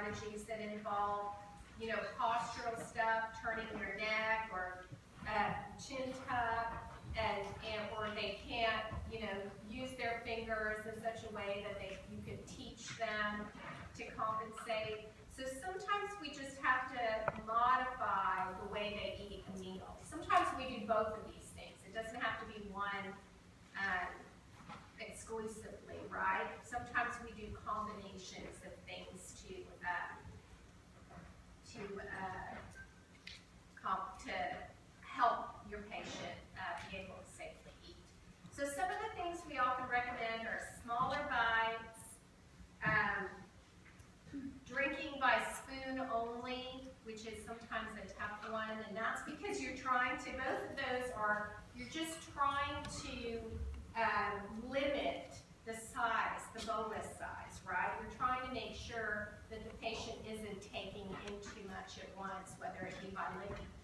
strategies that involve, you know, postural stuff, turning your neck or chin tuck, or they can't, you know, use their fingers in such a way that you could teach them to compensate. So sometimes we just have to modify the way they eat a meal. Sometimes we do both of these things. It doesn't have to be one exclusively, right? Sometimes we do combinations of things to help your patient be able to safely eat. So some of the things we often recommend are smaller bites, drinking by spoon only, which is sometimes a tough one, and that's because you're trying to, both of those are, you're just trying to limit the size, the bolus size, right? You're trying to make sure that the patient isn't taking in too much at once, whether it be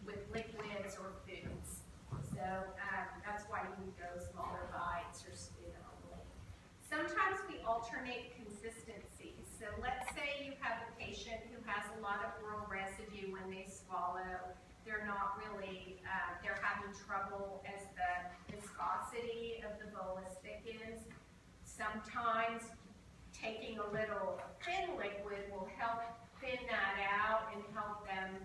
with liquids or foods. So that's why you would go smaller bites or spoon only. Sometimes we alternate consistencies. So let's say you have a patient who has a lot of oral residue when they swallow. They're not really, they're having trouble as the viscosity of the bolus thickens. Sometimes taking a little thin liquid will help thin that out and help them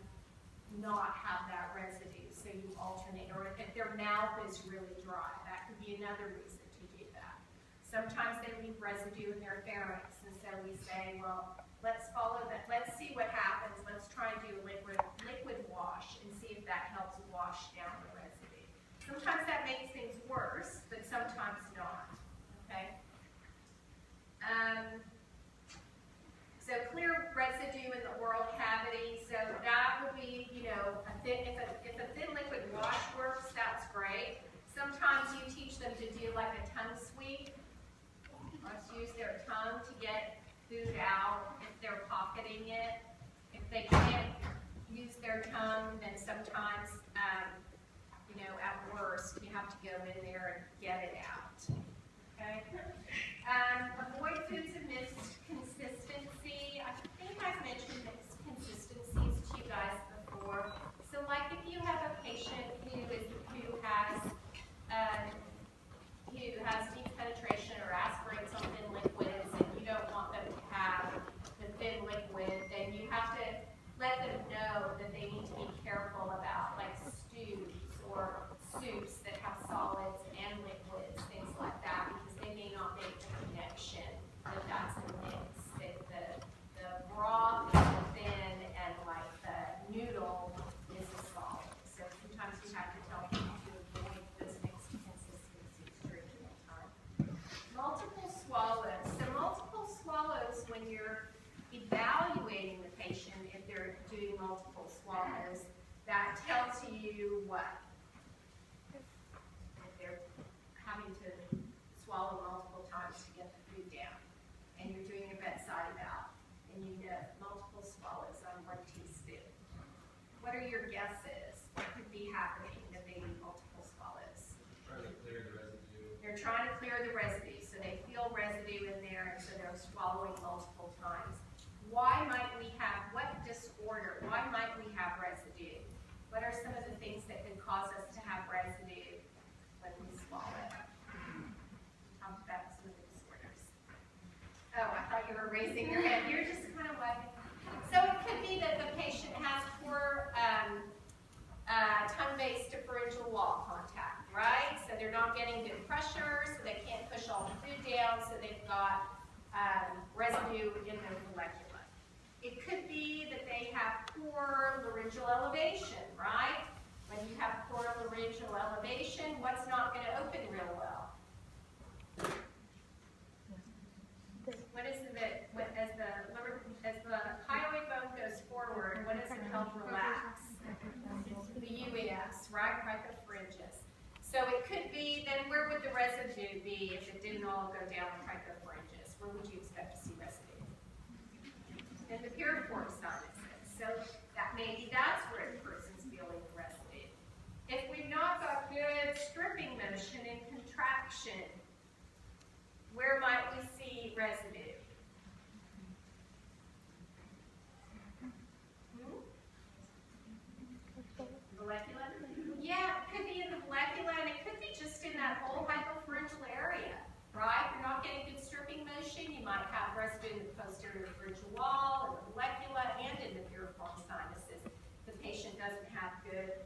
not have that residue. So you alternate, or if their mouth is really dry, that could be another reason to do that. Sometimes they leave residue in their pharynx, and so we say, well, let's follow that. Let's see what happens. Let's try and do a liquid wash and see if that helps wash down the residue. Sometimes that makes things worse, but sometimes not. Okay. So clear residue in the oral cavity. So that would be, you know, if a thin liquid wash works, that's great. Sometimes you teach them to do like a tongue sweep. Let's use their tongue to get food out if they're pocketing it. If they can't use their tongue, then sometimes, you know, at worst, you have to go in there and get it out. Okay. Avoid foods of mixed consistency. I think I've mentioned mixed consistencies to you guys before. So, like if you have a patient who has deep penetration or aspirates on thin liquids, and you don't want them to have the thin liquid, then you have to let them know that they need to be careful about like stews or soups that have solids and liquids, things like that, because they may not make the connection that that's a mix. That the broth is thin and like the noodle is a solid. So sometimes you have to tell people to avoid those mixed consistencies during mealtime. Multiple swallows. So multiple swallows, when you're evaluating the patient, if they're doing multiple swallows, that tells you what? If they're having to swallow multiple times to get the food down, and you're doing a bedside eval, and you know multiple swallows on 1 teaspoon. What are your guesses? What could be happening that they need multiple swallows? Trying to clear the residue. They're trying to clear the residue, so they feel residue in there, and so they're swallowing multiple times. Why might we have, what disorder, why might we have residue? What are some of the things that could cause us to have residue when we swallow? Talk about some of the disorders. Oh, I thought you were raising your hand. You're just kind of like, so it could be that the patient has poor tongue-based differential wall contact, right? So they're not getting good pressure, so they can't push all the food down, so they've got residue in their molecular. It could be that they have poor laryngeal elevation, right? When you have poor laryngeal elevation, what's not going to open real well? What is it, as the hyoid bone goes forward, what does it help relax? The UES, right? Cricopharyngeus. So it could be, then where would the residue be if it didn't all go down the cricopharyngeus? Where would you expect to see residue? In the piriform sinuses. So that maybe that's where the person's feeling the residue. If we've not got good stripping motion and contraction, where might we see residue? might have residue in the posterior pharyngeal wall, in the molecula, and in the piriform sinuses. The patient doesn't have good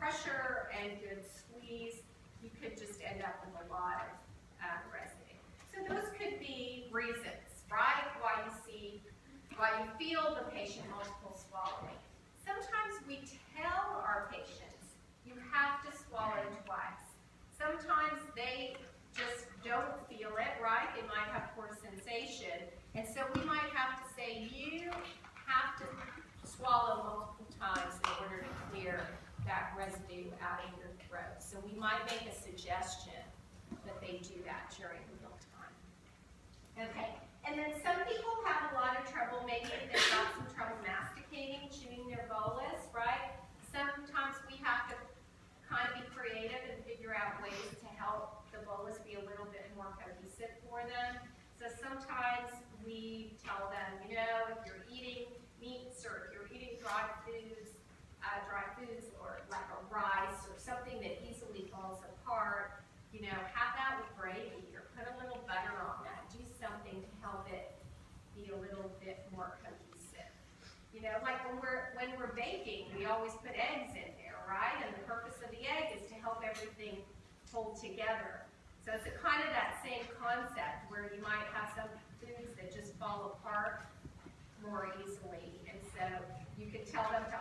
pressure and good squeeze. You could just end up with a lot of residue. So those could be reasons, right, why you feel the patient multiple swallowing. Sometimes we tell our patients, you have to swallow twice. Sometimes they just don't feel it, right? They might have poor sensation. And so we might have to say, you have to swallow multiple times in order to clear that residue out of your throat. So we might make a suggestion that they do that during mealtime. Okay, and then some people have a lot of trouble, maybe if they've got some trouble masticating, chewing their bolus, right? Sometimes we have to kind of be creative and figure out ways to help the bolus be a little bit more cohesive for them. So sometimes we tell them, you know, if you're eating meats or if you're eating dry foods or like a rice or something that easily falls apart, you know, have that with gravy or put a little butter on that. Do something to help it be a little bit more cohesive. You know, like when we're baking, we always put eggs in there, right? And the purpose of the egg is to help everything hold together. So it's a kind of that same concept where you might have some foods that just fall apart more easily. And so you could tell them to